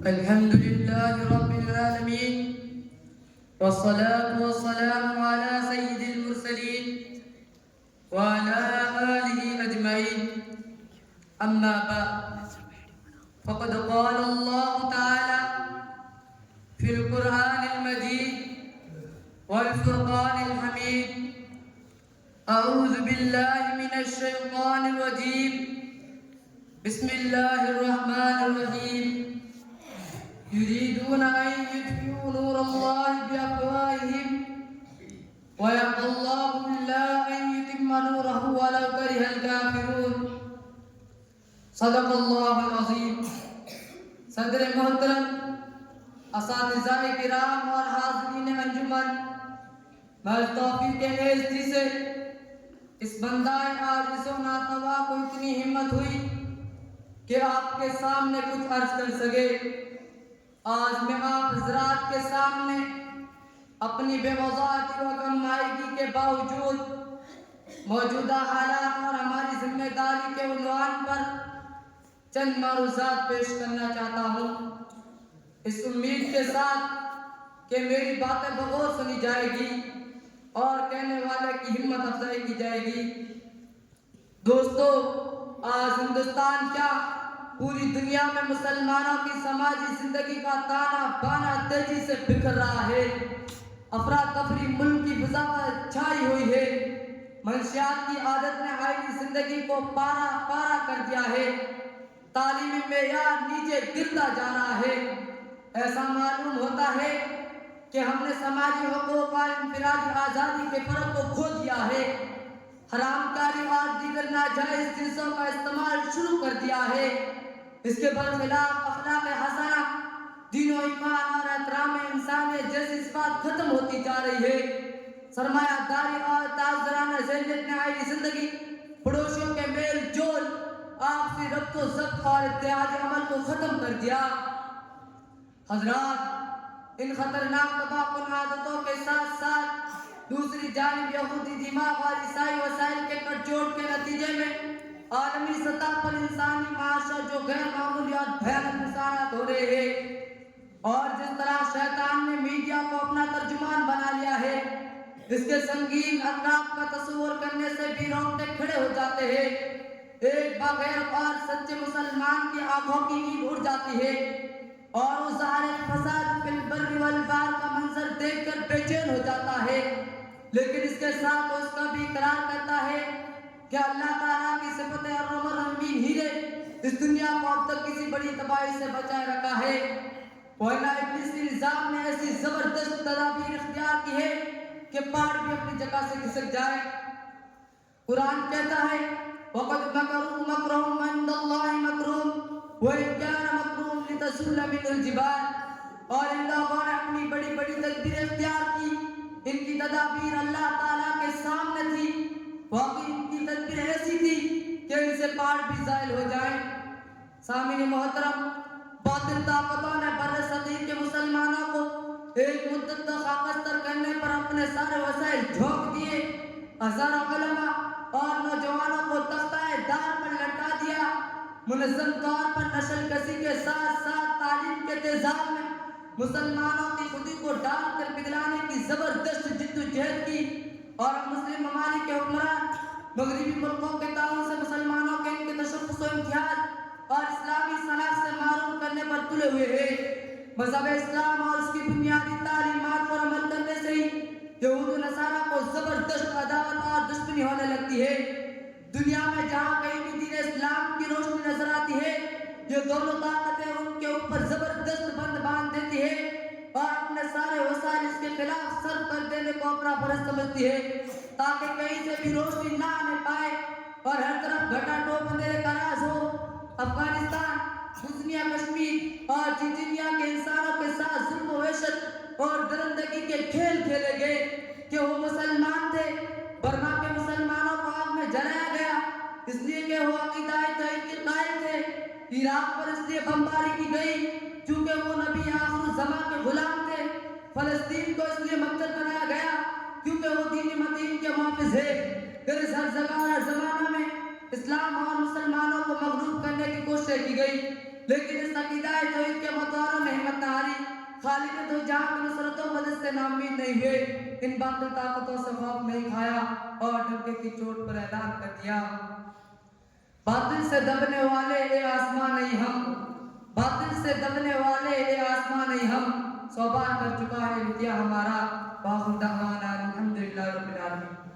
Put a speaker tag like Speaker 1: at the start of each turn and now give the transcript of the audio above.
Speaker 1: الحمد لله رب العالمين، والصلاة والسلام على سيد المرسلين وعلى آله أجمعين. أما بعد، فقد قال الله تعالى في القرآن المجيد والفرقان الحميد: أعوذ بالله من الشيطان الرجيم، بسم الله الرحمن الرحيم. يريدون أن يطفئوا نور الله بأفواههم ويأبى الله إلا أن يتم نوره ولو كره الكافرون. صدق اللہ العظیم. صدر محترم، اساتذہ کرام اور حاضرین انجمن، میں توفیق عزتی سے اس بندہ عاجز و ناتوا کو اتنی ہمت ہوئی کہ آپ کے سامنے کچھ عرض کر سکے. آج میں آپ حضرات کے سامنے اپنی بے وضاحتی و کم مائگی کے باوجود موجودہ حالات اور ہماری ذمہ داری کے عنوان پر چند معروضات پیش کرنا چاہتا ہوں، اس امید کے ساتھ کہ میری باتیں بغور سنی جائے گی اور کہنے والے کی ہمت افزائی کی جائے گی. دوستو، آج ہندوستان کیا پوری دنیا میں مسلمانوں کی سماجی زندگی کا تانا بانا تیزی سے بکھر رہا ہے. افراتفری ملک کی فضا پر چھائی ہوئی ہے. منشیات کی عادت نے آئینی زندگی کو پارا پارا کر دیا ہے. تعلیمی معیار نیچے گرتا جا رہا ہے. ایسا معلوم ہوتا ہے کہ ہم نے سماجی حقوق اور انفرادی آزادی کے فرق کو کھو دیا ہے. حرام کاری اور دیگر ناجائز چیزوں کا استعمال شروع کر دیا ہے. اس کے برخلاف اخلاق حسنہ، دین و ایمان اور احترام انسانیت جیسی صفات ختم ہوتی جا رہی ہے. سرمایہ داری اور تاجرانہ ذہنیت نے آئینی زندگی، پڑوسیوں کے میل جول، آپسی ربط و ضبط اور اتحادی عمل کو ختم کر دیا. حضرات، ان خطرناک تباہ کن عادتوں کے ساتھ ساتھ دوسری جانب یہودی دماغ اور عیسائی وسائل کے کٹ جوڑ کے نتیجے میں عالمی سطح پر انسانی معاشرہ جو غیر معمولی اور بھیانک نقصانات ہو رہے ہیں، اور جس طرح شیطان نے میڈیا کو اپنا ترجمان بنا لیا ہے، اس کے سنگین اثرات کا تصور کرنے سے بھی رونگٹے کھڑے ہو جاتے ہیں. ایک بغیر اور سچے مسلمان کی آنکھوں کی نیند اڑ جاتی ہے اور اس ظاہر فساد فی البر والبحر کا منظر دیکھ کر بے چین ہو جاتا ہے. لیکن اس کے ساتھ اس کا بھی اقرار کرتا ہے کہ اللہ تعالیٰ کی صفت الرحم الرحیم ہی نے اس دنیا کو اب تک کسی بڑی تباہی سے بچائے رکھا ہے. ورنہ ابلیسی نظام نے ایسی زبردست تدابیر اختیار کی ہے کہ پہاڑ بھی اپنی جگہ سے کھسک جائے. قرآن کہتا ہے: وَقَدْ مَكَرُوا مَكْرَهُمْ عِنْدَ اللَّهِ مَكْرُهُمْ وَإِنْ كَانَ مَكْرُهُمْ لِتَزُولَ مِنْهُ الْجِبَالُ. اور ان لوگوں نے اپنی بڑی بڑی تدبیر اختیار کی. ان کی تدابیر اللہ تعالیٰ کے سامنے تھی. واقعی ان کی تدبیر ایسی تھی کہ ان سے پہاڑ بھی زائل ہو جائیں. سامعین محترم، باطل طاقتوں نے بر صغیر کے مسلمانوں کو ایک مدت تک خاکستر کرنے پر اپنے سارے وسائل جھونک دیے. ہزاروں علماء اور نوجوانوں کو تختہ دار پر لٹا دیا. منظم طور پر نسل کشی کے ساتھ ساتھ تعلیم کے تیزاب میں مسلمانوں کی خودی کو ڈال کر پگھلانے کی زبردست جد و جہد کی. اور مسلم ممالک کے حکمران مغربی ملکوں کے تعاون سے مسلمانوں کے ان کے تشخص و امتیاز اور اسلامی صلاح سے معروف کرنے پر تلے ہوئے ہیں. مذہب اسلام اور اس کی بنیادی تعلیمات پر عمل کرنے سے ہی یہود و نصارہ کو زبردست عداوت اور دشمنی ہونے لگتی ہے. دنیا میں جہاں کہیں بھی دین اسلام کی روشنی نظر آتی ہے، یہ دونوں طاقتیں ان کے اوپر زبردست بند باندھ دیتی ہے اور اپنے سارے وسائل اس کے خلاف صرف کر دینے کو اپنا فرض سمجھتی ہے تاکہ کہیں سے بھی روشنی نہ آنے پائے اور ہر طرف گھٹا ٹوپ اندھیرے کا راز ہو. افغانستان، بوسنیا کشمیر اور چچنیا کے انسانوں کے ساتھ ظلم و وحشت اور درندگی کے کھیل کھیلے گئے کہ وہ مسلمان تھے. برما کے مسلمانوں کو آگ میں جلایا گیا اس لیے کہ وہ عقیدہ توحید کے قائل تھے. عراق پر اس لیے بمباری کی گئی چونکہ وہ نبی آخر الزمان کے غلام تھے. فلسطین کو اس لیے مقتل بنایا گیا کیونکہ وہ دین متین کے محافظ ہے. پھر اس ہر جگہ اور زمانہ میں اسلام اور مسلمانوں کو مغلوب کرنے کی کوشش کی گئی، لیکن اس عقیدہ توحید کے متوالوں خالق تو جہاں کی نصرت و مدد سے نامید نہیں ہوئے، ان باطل طاقتوں سے خوف نہیں کھایا اور ڈنکے کی چوٹ پر اعلان کر دیا، باطل سے دبنے والے اے آسمان نہیں ہم، باطل سے دبنے والے اے آسمان نہیں ہم، صوبان کر چکا ہے لٹیا ہمارا، باخر دعوانا الحمدللہ رب العالمین۔